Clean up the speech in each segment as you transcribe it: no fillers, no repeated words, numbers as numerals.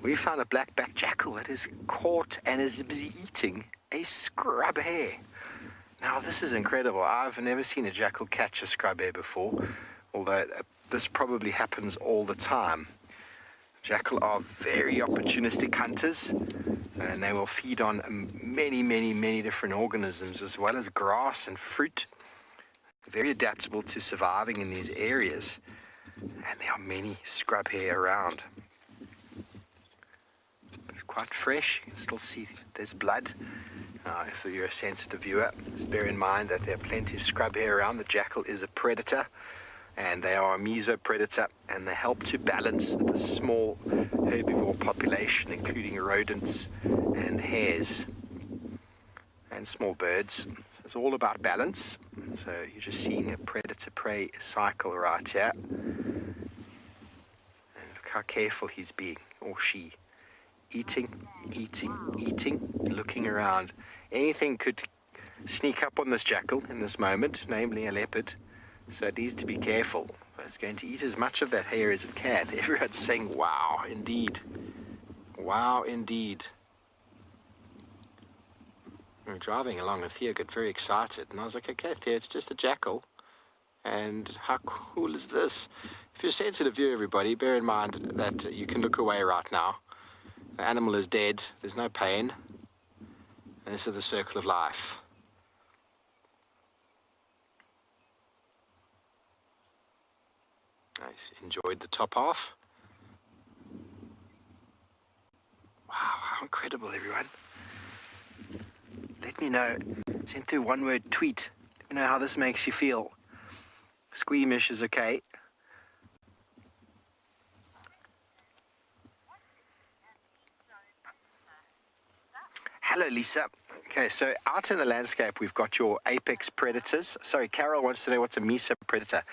We found a black-backed jackal that is caught and is busy eating a scrub hare. Now, this is incredible. I've never seen a jackal catch a scrub hare before, although this probably happens all the time. Jackal are very opportunistic hunters, and they will feed on many different organisms, as well as grass and fruit. Very adaptable to surviving in these areas, and there are many scrub hare around. It's quite fresh. You can still see there's blood. If you're a sensitive viewer, just bear in mind that there are plenty of scrub hare around. The jackal is a predator, and they are a mesopredator, and they help to balance the small herbivore population, including rodents and hares and small birds. So it's all about balance. So you're just seeing a predator-prey cycle right here. And look how careful he's being, or she. Eating, looking around. Anything could sneak up on this jackal in this moment, namely a leopard. So it needs to be careful. It's going to eat as much of that hare as it can. Everyone's saying, wow, indeed. Wow, indeed. We were driving along and Theo got very excited. And I was like, okay, Theo, it's just a jackal. And how cool is this? If you're a sensitive viewer, everybody, bear in mind that you can look away right now. The animal is dead. There's no pain. And this is the circle of life. Nice. Enjoyed the top half. Wow, how incredible, everyone. Let me know. Send through one word tweet. Let me know how this makes you feel. Squeamish is okay. Hello, Lisa. Okay, so out in the landscape, we've got your apex predators. Sorry, Carol wants to know what's a mesopredator.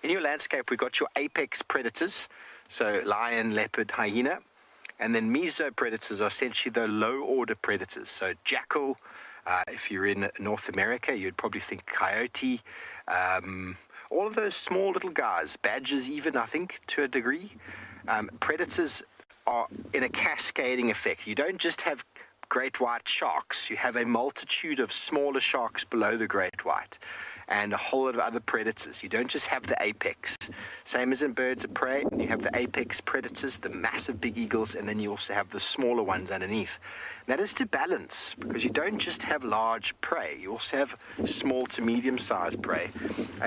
In your landscape, we've got your apex predators, so lion, leopard, hyena. And then mesopredators are essentially the low-order predators. So jackal, if you're in North America, you'd probably think coyote. All of those small little guys, badgers even, I think, to a degree. Predators are in a cascading effect. You don't just have great white sharks, you have a multitude of smaller sharks below the great white and a whole lot of other predators. You don't just have the apex. Same as in birds of prey, you have the apex predators, the massive big eagles, and then you also have the smaller ones underneath. And that is to balance, because you don't just have large prey, you also have small to medium-sized prey,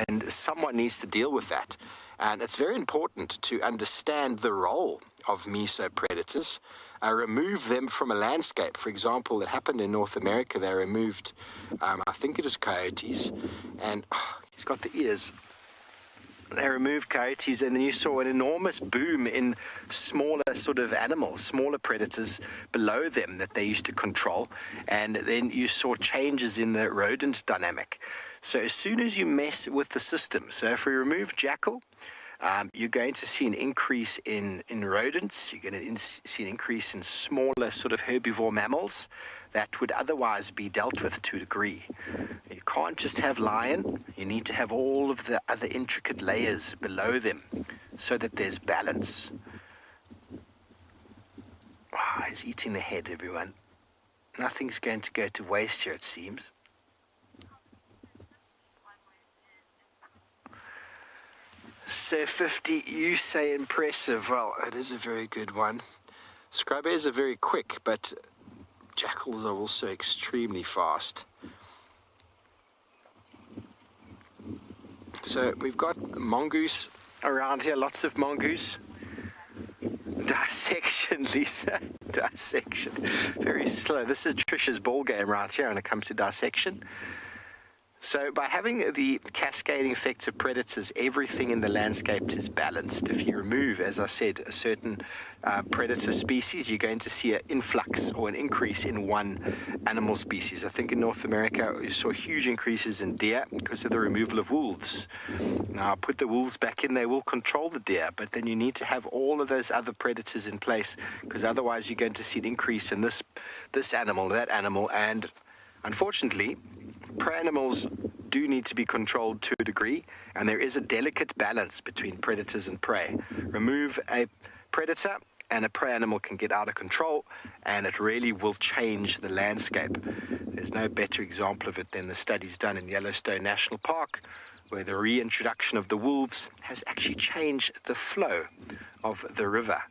and someone needs to deal with that. And it's very important to understand the role of mesopredators, remove them from a landscape. For example, it happened in North America. They removed, I think it was coyotes, and he's got the ears. They removed coyotes, and then you saw an enormous boom in smaller sort of animals, smaller predators below them that they used to control, and then you saw changes in the rodent dynamic. So as soon as you mess with the system, so if we remove jackal, you're going to see an increase in rodents. You're going to see an increase in smaller sort of herbivore mammals that would otherwise be dealt with to a degree. You can't just have lion. You need to have all of the other intricate layers below them so that there's balance. Wow, he's eating the head, everyone. Nothing's going to go to waste here, it seems. So 50, you say impressive. Well, it is a very good one. Scrub hares are very quick, but jackals are also extremely fast. So we've got mongoose around here, lots of mongoose. Dissection, Lisa. Dissection. Very slow. This is Trisha's ball game right here when it comes to dissection. So by having the cascading effects of predators, everything in the landscape is balanced. If you remove, as I said, a certain predator species, you're going to see an influx or an increase in one animal species. I think in North America, you saw huge increases in deer because of the removal of wolves. Now, put the wolves back in, they will control the deer, but then you need to have all of those other predators in place, because otherwise you're going to see an increase in this animal, that animal, and unfortunately, prey animals do need to be controlled to a degree, and there is a delicate balance between predators and prey. Remove a predator, and a prey animal can get out of control, and it really will change the landscape. There's no better example of it than the studies done in Yellowstone National Park, where the reintroduction of the wolves has actually changed the flow of the river.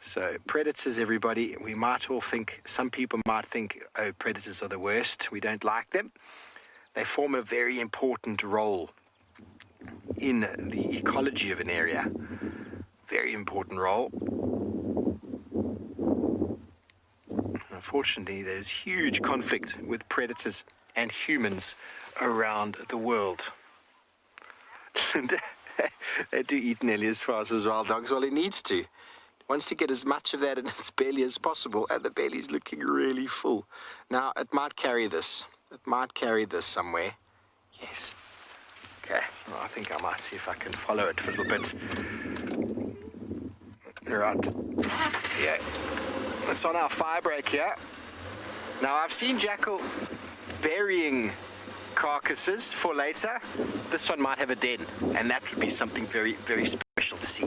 So predators, everybody, we might all think, some people might think, oh, predators are the worst, we don't like them. They form a very important role in the ecology of an area. Very important role. Unfortunately, there's huge conflict with predators and humans around the world. They do eat nearly as fast as wild dogs. Well, it needs to. It wants to get as much of that in its belly as possible, and the belly's looking really full. Now, it might carry this. It might carry this somewhere. Yes. Okay, well, I think I might see if I can follow it for a little bit. Right. Yeah. It's on our fire break here. Now, I've seen jackal burying carcasses for later. This one might have a den, and that would be something very, very special to see.